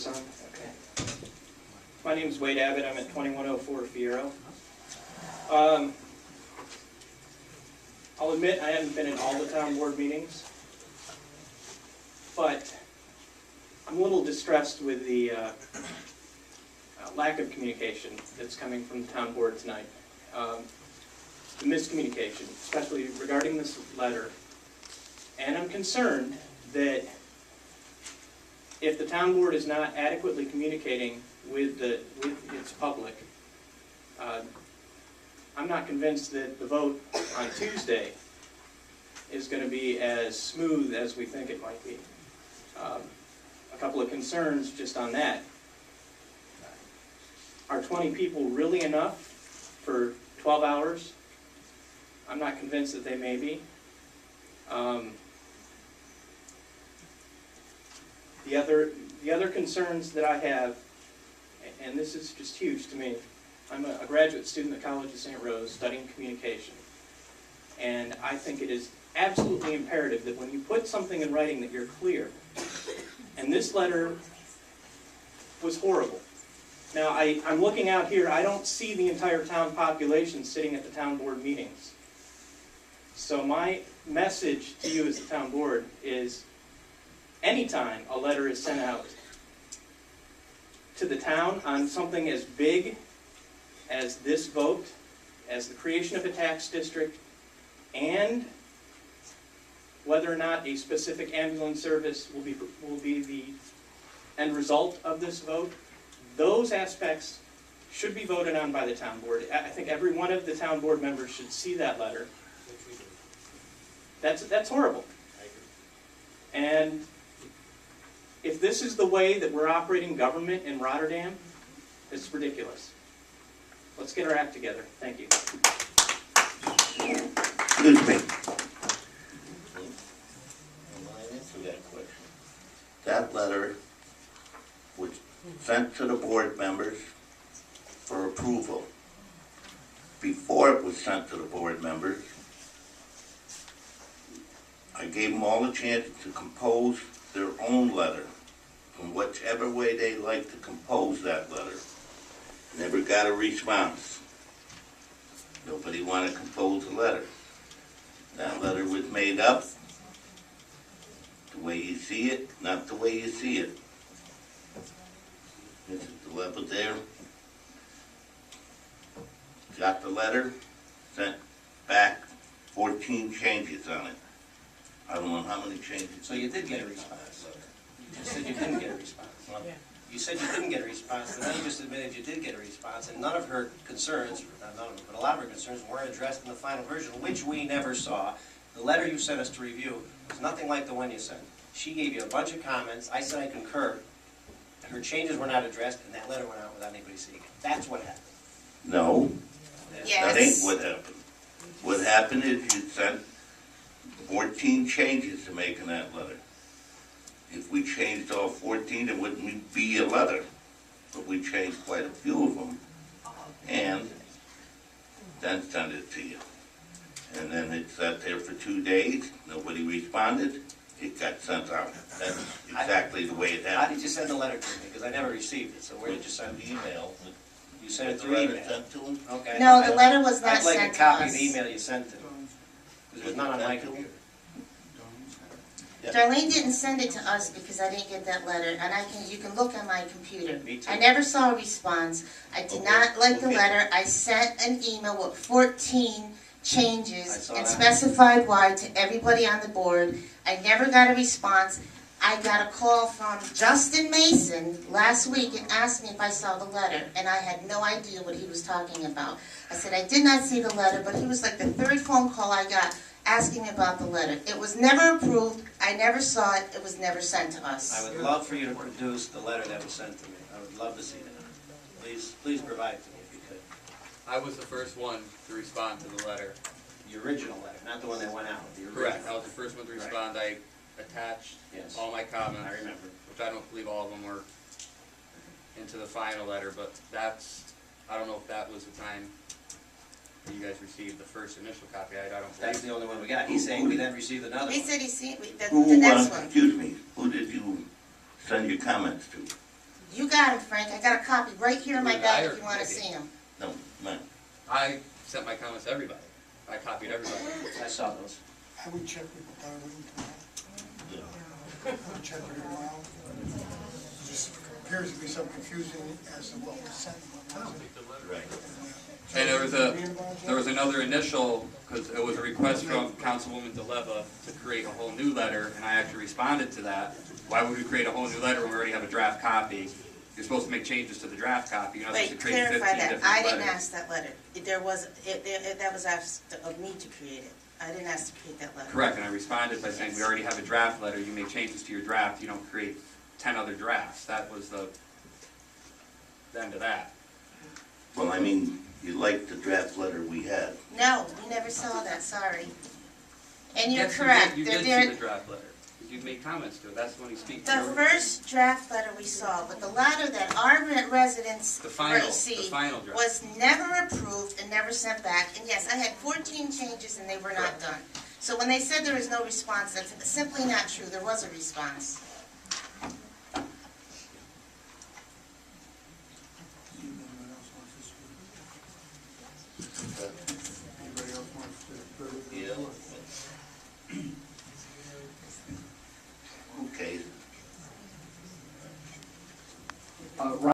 this on? Okay. My name is Wade Abbott. I'm at 2104 Fierro. I'll admit I haven't been in all the town board meetings, but I'm a little distressed with the lack of communication that's coming from the town board tonight. The miscommunication, especially regarding this letter. And I'm concerned that if the town board is not adequately communicating with its public, I'm not convinced that the vote on Tuesday is going to be as smooth as we think it might be. A couple of concerns just on that. Are 20 people really enough for 12 hours? I'm not convinced that they may be. The other concerns that I have, and this is just huge to me, I'm a graduate student at College of St. Rose studying communication. And I think it is absolutely imperative that when you put something in writing that you're clear. And this letter was horrible. Now, I'm looking out here, I don't see the entire town population sitting at the town board meetings. So my message to you as the town board is, anytime a letter is sent out to the town on something as big as this vote, as the creation of a tax district, and whether or not a specific ambulance service will be the end result of this vote, those aspects should be voted on by the town board. I think every one of the town board members should see that letter. That's horrible. And if this is the way that we're operating government in Rotterdam, it's ridiculous. Let's get our act together. Thank you. Excuse me. That letter was sent to the board members for approval. Before it was sent to the board members, I gave them all a chance to compose their own letter, from whichever way they like to compose that letter. Never got a response. Nobody wanted to compose a letter. That letter was made up the way you see it, not the way you see it. This is the level there. Got the letter, sent back 14 changes on it. I don't know how many changes. So you did get a response. You just said you didn't get a response. You said you didn't get a response, and then you just admitted you did get a response, and none of her concerns, not none of them, but a lot of her concerns weren't addressed in the final version, which we never saw. The letter you sent us to review was nothing like the one you sent. She gave you a bunch of comments. I said I concur. Her changes were not addressed, and that letter went out without anybody seeing it. That's what happened. No, Yes. that ain't what happened. What happened is you sent 14 changes to making that letter. If we changed all 14, it wouldn't be a letter. But we changed quite a few of them, and then sent it to you. And then it sat there for 2 days. Nobody responded. It got sent out. That's exactly the way it How happened. did you send the letter to me? Because I never received it. So where did you send it? Email. You sent it The through letter email. sent to them. Okay. No, the letter was not I'd like sent a to copy of us. the email you sent to me. Because it was not on my computer. Yeah. Darlene didn't send it to us because I didn't get that letter, and you can look on my computer. Me too. I never saw a response. I did Okay, not like the okay. letter. I sent an email with 14 I changes saw and that. specified why to everybody on the board. I never got a response. I got a call from Justin Mason last week and asked me if I saw the letter, and I had no idea what he was talking about. I said I did not see the letter, but he was like the third phone call I got asking me about the letter. It was never approved. I never saw it. It was never sent to us. I would love for you to produce the letter that was sent to me. I would love to see that. Please provide it to me if you could. I was the first one to respond to the letter. The original letter, not the one that went out. The original. Correct. I was the first one to respond. I attached Yes. all my comments. I remember. Which I don't believe all of them were into the final letter, but I don't know if that was the time that you guys received the first initial copy. I don't That's believe. the only one we got. He's saying we then received another He one. said he seen the Who, next one. excuse me, who did you send your comments to? You got them, Frank. I got a copy right here in my bag if you want to Maybe. see them. No, ma'am. I sent my comments to everybody. I copied everybody. I saw those. I would check with Darlene tomorrow. I would check with her tomorrow. Just appears to be some confusion as to what was sent and what wasn't. Right. And there was another initial, because it was a request from Councilwoman DeLeva to create a whole new letter, and I actually responded to that. Why would we create a whole new letter when we already have a draft copy? You're supposed to make changes to the draft copy. You're not supposed Wait, to create 15 clarify different that. letters. I didn't ask that letter. That was asked of me to create it. I didn't ask to create that letter. Correct, and I responded by saying, we already have a draft letter, you make changes to your draft, you don't create 10 other drafts. That was the end of that. Well, I mean, you liked the draft letter we had. No, you never saw that, sorry. And you're Yes, correct. You did There- see the draft letter. You made comments to it, that's when he speaks. The first draft letter we saw, but the letter that our residents The final received draft. was never approved and never sent back. And yes, I had 14 changes and they were not done. So when they said there was no response, that's simply not true. There was a response.